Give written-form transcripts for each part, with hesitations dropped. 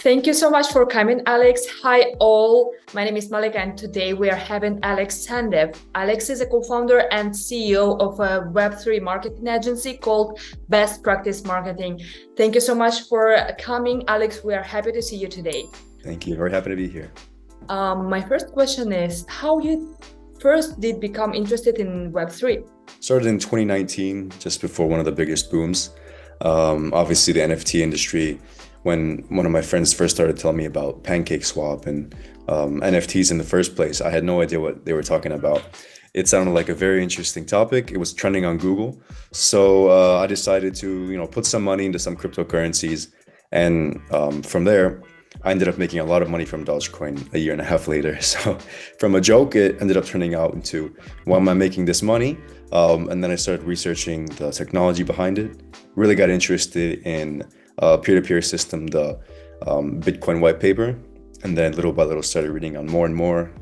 Thank you so much for coming, Alex. Hi, all. My name is Malika, and today we are having Alex Sandev. Alex is a co-founder and CEO of a Web3 marketing agency called Best Practice Marketing. Thank you so much for coming, Alex. We are happy to see you today. Thank you. Very happy to be here. My first question is how you first did become interested in Web3? Started in 2019, just before one of the biggest booms. Obviously, the NFT industry, when one of my friends first started telling me about PancakeSwap and NFTs in the first place, I had no idea what they were talking about. It sounded like a very interesting topic. It was trending on Google. So I decided to, put some money into some cryptocurrencies. And from there, I ended up making a lot of money from Dogecoin a year and a half later. So from a joke, it ended up turning out into, why am I making this money? And then I started researching the technology behind it. Really got interested in peer-to-peer system, the Bitcoin white paper. And then little by little started reading on more and more.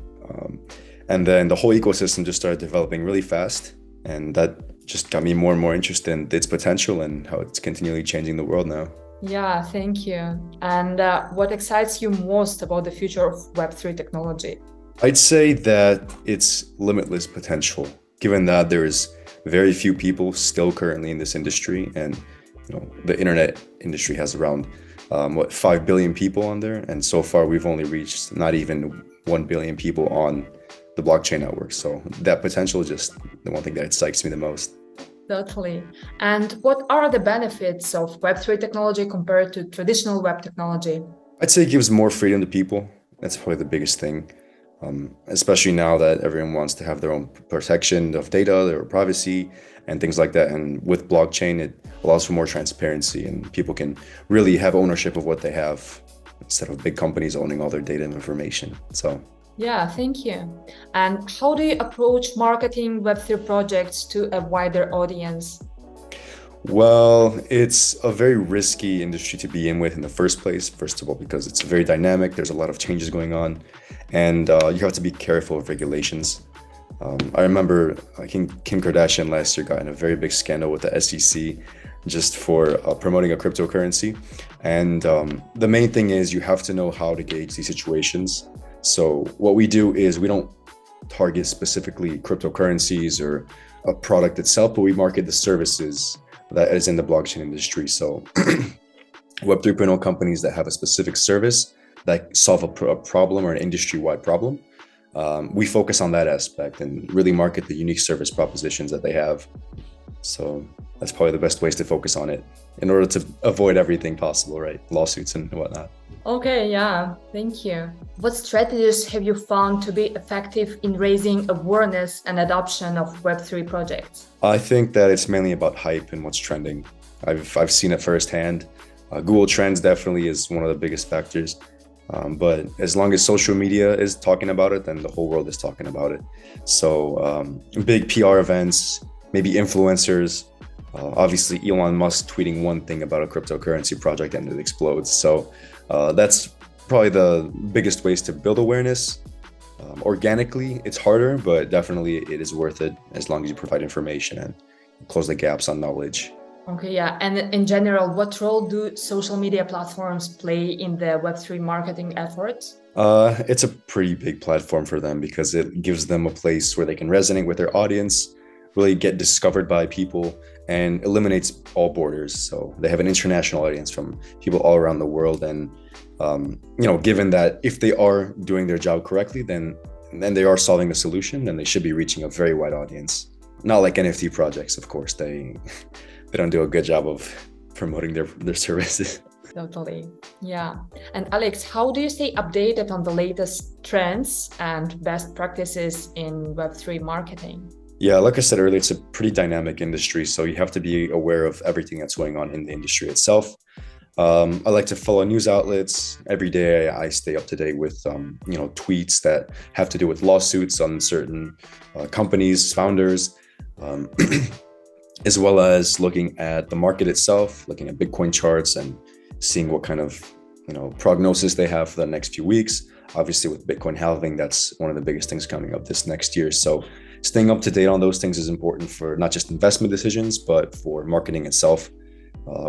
And then the whole ecosystem just started developing really fast. And that just got me more and more interested in its potential and how it's continually changing the world now. Yeah, thank you. And what excites you most about the future of Web3 technology? I'd say that it's limitless potential, given that there is very few people still currently in this industry. And the internet industry has around 5 billion people on there. And so far, we've only reached not even 1 billion people on the blockchain network. So that potential is just the one thing that excites me the most. Totally. And what are the benefits of Web3 technology compared to traditional web technology? I'd say it gives more freedom to people. That's probably the biggest thing, especially now that everyone wants to have their own protection of data, their privacy, and things like that. And with blockchain, it allows for more transparency and people can really have ownership of what they have instead of big companies owning all their data and information. So. Yeah, thank you. And how do you approach marketing Web3 projects to a wider audience? Well, it's a very risky industry to be in with in the first place. First of all, because it's very dynamic, there's a lot of changes going on, and you have to be careful of regulations. I remember Kim Kardashian last year got in a very big scandal with the SEC just for promoting a cryptocurrency. And the main thing is you have to know how to gauge these situations. So what we do is we don't target specifically cryptocurrencies or a product itself, but we market the services that is in the blockchain industry. So Web 3.0 companies that have a specific service that solve a problem or an industry-wide problem. We focus on that aspect and really market the unique service propositions that they have. So that's probably the best ways to focus on it in order to avoid everything possible, right? Lawsuits and whatnot. Okay, yeah, thank you. What strategies have you found to be effective in raising awareness and adoption of Web3 projects? I think that it's mainly about hype and what's trending. I've seen it firsthand. Google Trends definitely is one of the biggest factors. But as long as social media is talking about it, then the whole world is talking about it. So big PR events, maybe influencers, obviously Elon Musk tweeting one thing about a cryptocurrency project and it explodes. So that's probably the biggest ways to build awareness. Organically, it's harder, but definitely it is worth it as long as you provide information and close the gaps on knowledge. Okay, yeah. And in general, what role do social media platforms play in the Web3 marketing efforts? It's a pretty big platform for them because it gives them a place where they can resonate with their audience, really get discovered by people, and eliminates all borders. So they have an international audience from people all around the world. And, given that if they are doing their job correctly, then they are solving a solution, then they should be reaching a very wide audience. Not like NFT projects, of course. They don't do a good job of promoting their services. Totally. Yeah. And Alex, how do you stay updated on the latest trends and best practices in Web3 marketing? Yeah, like I said earlier, it's a pretty dynamic industry, so you have to be aware of everything that's going on in the industry itself. I like to follow news outlets. Every day I stay up to date with, tweets that have to do with lawsuits on certain companies, founders, as well as looking at the market itself, looking at Bitcoin charts and seeing what kind of, prognosis they have for the next few weeks. Obviously, with Bitcoin halving, that's one of the biggest things coming up this next year. So staying up to date on those things is important for not just investment decisions, but for marketing itself.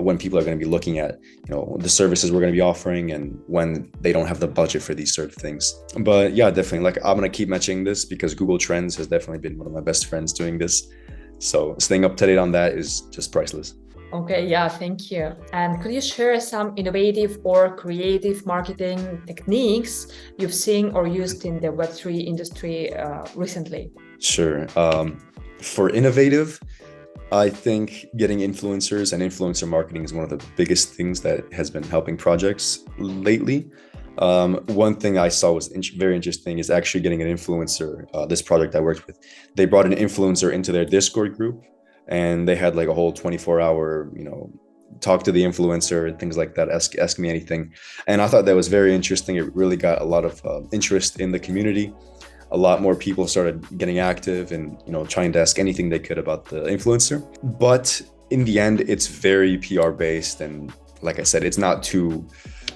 when people are going to be looking at, the services we're going to be offering and when they don't have the budget for these sort of things. But yeah, definitely, like, I'm going to keep mentioning this because Google Trends has definitely been one of my best friends doing this. So staying up to date on that is just priceless. Okay, yeah, thank you. And could you share some innovative or creative marketing techniques you've seen or used in the Web3 industry recently? Sure. For innovative, I think getting influencers and influencer marketing is one of the biggest things that has been helping projects lately. One thing I saw was very interesting is actually getting an influencer. This project I worked with, they brought an influencer into their Discord group, and they had like a whole 24-hour, talk to the influencer and things like that, ask me anything. And I thought that was very interesting. It really got a lot of interest in the community. A lot more people started getting active and trying to ask anything they could about the influencer. But in the end, it's very PR based, and like I said, it's not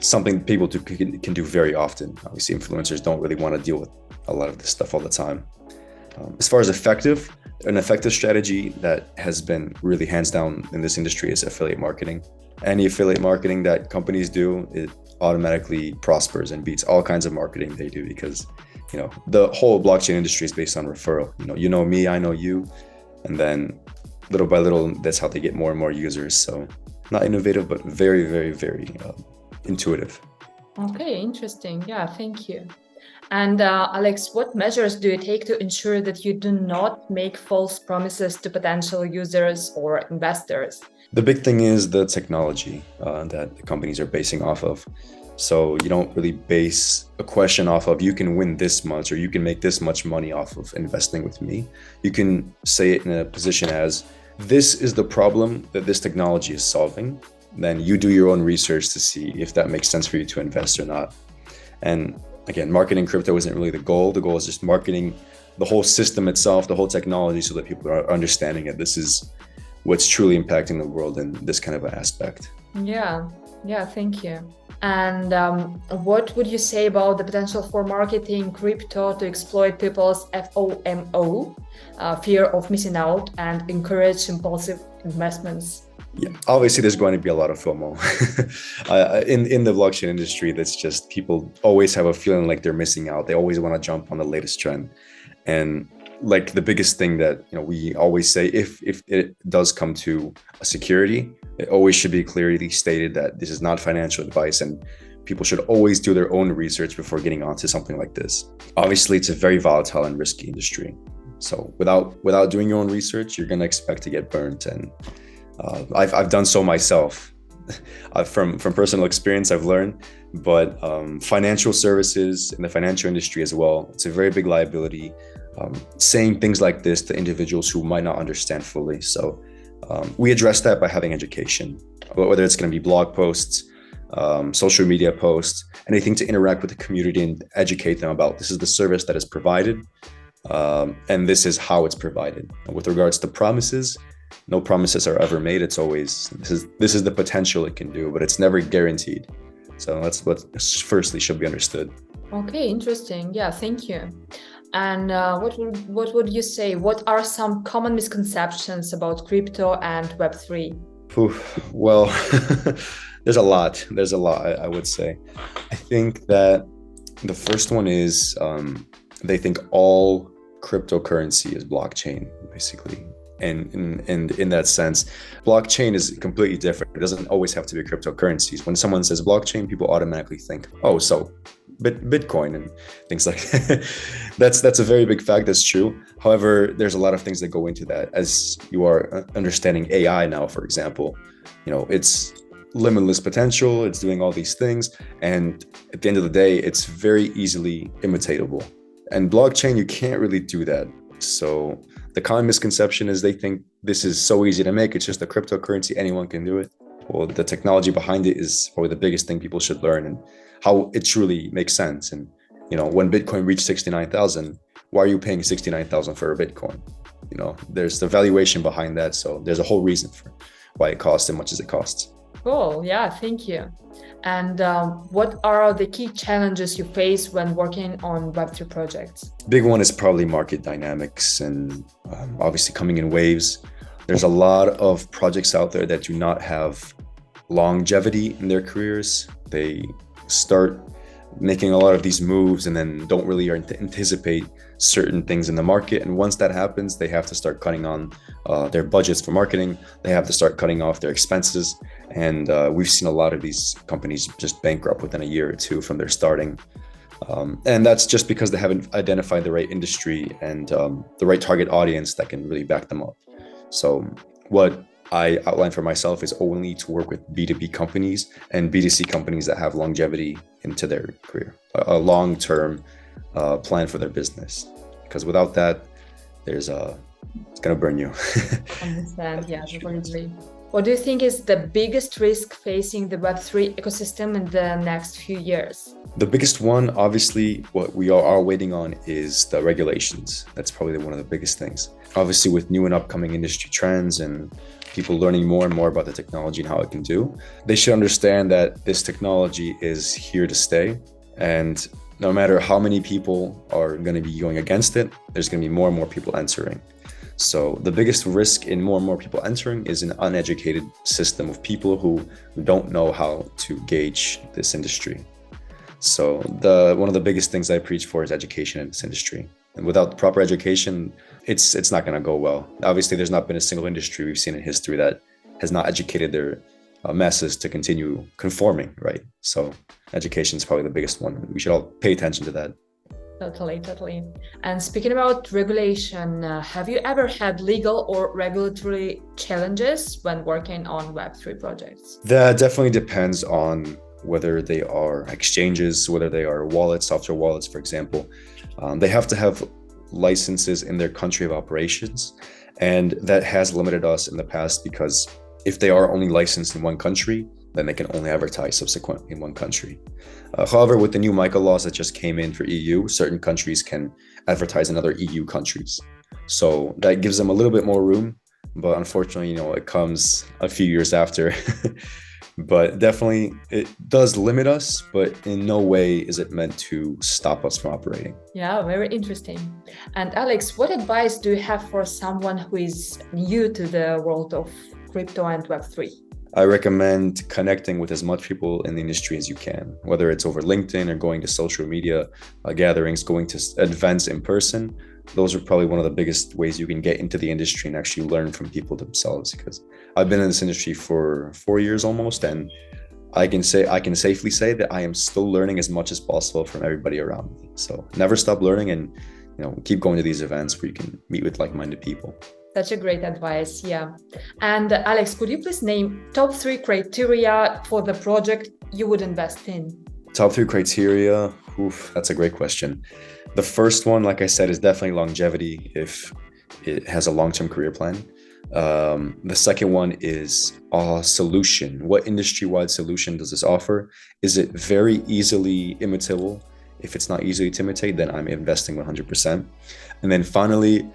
something people can do very often. Obviously, influencers don't really want to deal with a lot of this stuff all the time. As far as an effective strategy that has been really hands down in this industry is affiliate marketing. Any affiliate marketing that companies do, it automatically prospers and beats all kinds of marketing they do, because the whole blockchain industry is based on referral. You know me, I know you, and then little by little, that's how they get more and more users. So not innovative, but very, very, very intuitive. Okay, interesting. Yeah, thank you. And Alex, what measures do you take to ensure that you do not make false promises to potential users or investors? The big thing is the technology that the companies are basing off of. So you don't really base a question off of, you can win this much or you can make this much money off of investing with me. You can say it in a position as, this is the problem that this technology is solving. Then you do your own research to see if that makes sense for you to invest or not. And again, marketing crypto isn't really the goal. The goal is just marketing the whole system itself, the whole technology, so that people are understanding it. This is what's truly impacting the world in this kind of an aspect. Yeah, thank you. And what would you say about the potential for marketing crypto to exploit people's FOMO, fear of missing out, and encourage impulsive investments? Yeah, obviously there's going to be a lot of FOMO in the blockchain industry. That's just, people always have a feeling like they're missing out. They always want to jump on the latest trend. And like the biggest thing that we always say, if it does come to a security, it always should be clearly stated that this is not financial advice, and people should always do their own research before getting onto something like this. Obviously, it's a very volatile and risky industry. So without doing your own research, you're going to expect to get burnt. And I've done so myself. From personal experience, I've learned. But financial services and the financial industry as well, it's a very big liability. Saying things like this to individuals who might not understand fully. So we address that by having education, whether it's going to be blog posts, social media posts, anything to interact with the community and educate them about, this is the service that is provided, and this is how it's provided. With regards to promises, no promises are ever made. It's always, this is the potential it can do, but it's never guaranteed. So that's what firstly should be understood. Okay, interesting. Yeah, thank you. And what would you say? What are some common misconceptions about crypto and Web3? Well, there's a lot. I would say. I think that the first one is they think all cryptocurrency is blockchain, basically. And in that sense, blockchain is completely different. It doesn't always have to be cryptocurrencies. When someone says blockchain, people automatically think, oh, so Bitcoin and things like that. That's a very big fact. That's true. However, there's a lot of things that go into that. As you are understanding AI now, for example, it's limitless potential. It's doing all these things. And at the end of the day, it's very easily imitatable. And blockchain, you can't really do that. So the common misconception is they think this is so easy to make. It's just a cryptocurrency. Anyone can do it. Well, the technology behind it is probably the biggest thing people should learn, and how it truly makes sense. And, when Bitcoin reached 69,000, why are you paying 69,000 for a Bitcoin? There's the valuation behind that. So there's a whole reason for why it costs as much as it costs. Cool. Yeah, thank you. And what are the key challenges you face when working on Web3 projects? Big one is probably market dynamics, and obviously coming in waves. There's a lot of projects out there that do not have longevity in their careers. They start making a lot of these moves and then don't really anticipate certain things in the market. And once that happens, they have to start cutting on their budgets for marketing. They have to start cutting off their expenses. And we've seen a lot of these companies just bankrupt within a year or two from their starting. And that's just because they haven't identified the right industry and the right target audience that can really back them up. So what I outlined for myself is only to work with B2B companies and B2C companies that have longevity into their career, a long-term plan for their business. Because without that, it's gonna burn you. Understand, yeah, definitely. What do you think is the biggest risk facing the Web3 ecosystem in the next few years? The biggest one, obviously, what we are waiting on is the regulations. That's probably one of the biggest things. Obviously, with new and upcoming industry trends and people learning more and more about the technology and how it can do, they should understand that this technology is here to stay. And no matter how many people are going to be going against it, there's going to be more and more people entering. So the biggest risk in more and more people entering is an uneducated system of people who don't know how to gauge this industry. So one of the biggest things I preach for is education in this industry. And without proper education, it's not going to go well. Obviously, there's not been a single industry we've seen in history that has not educated their masses to continue conforming, right? So education is probably the biggest one. We should all pay attention to that. Totally. And speaking about regulation, have you ever had legal or regulatory challenges when working on Web3 projects? That definitely depends on whether they are exchanges, whether they are wallets, software wallets, for example. They have to have licenses in their country of operations. And that has limited us in the past because if they are only licensed in one country, then they can only advertise subsequently in one country. However, with the new MiCA laws that just came in for EU, certain countries can advertise in other EU countries. So that gives them a little bit more room, but unfortunately, it comes a few years after. But definitely it does limit us, but in no way is it meant to stop us from operating. Yeah, very interesting. And Alex, what advice do you have for someone who is new to the world of crypto and Web3? I recommend connecting with as much people in the industry as you can, whether it's over LinkedIn or going to social media gatherings, going to events in person. Those are probably one of the biggest ways you can get into the industry and actually learn from people themselves. Because I've been in this industry for 4 years almost, and I can safely say that I am still learning as much as possible from everybody around me. So never stop learning, and keep going to these events where you can meet with like-minded people. Such a great advice, yeah. And Alex, could you please name top 3 criteria for the project you would invest in? Top 3 criteria? That's a great question. The first one, like I said, is definitely longevity, if it has a long-term career plan. The second one is a solution. What industry-wide solution does this offer? Is it very easily imitable? If it's not easy to imitate, then I'm investing 100%. And then finally,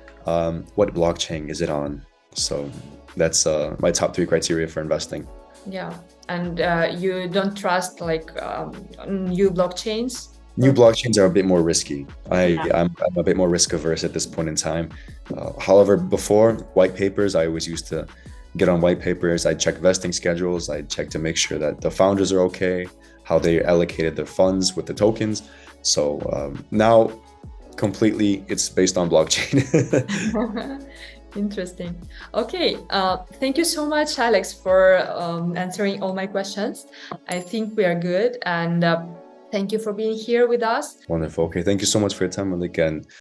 what blockchain is it on? So that's my top 3 criteria for investing. Yeah, and you don't trust new blockchains? New blockchains are a bit more risky. I'm a bit more risk averse at this point in time. However, before white papers, I always used to get on white papers. I check vesting schedules. I check to make sure that the founders are okay, how they allocated their funds with the tokens. So now completely it's based on blockchain. Interesting. Okay, thank you so much, Alex, for answering all my questions. I think we are good, and thank you for being here with us. Wonderful. Okay, thank you so much for your time, Malik. And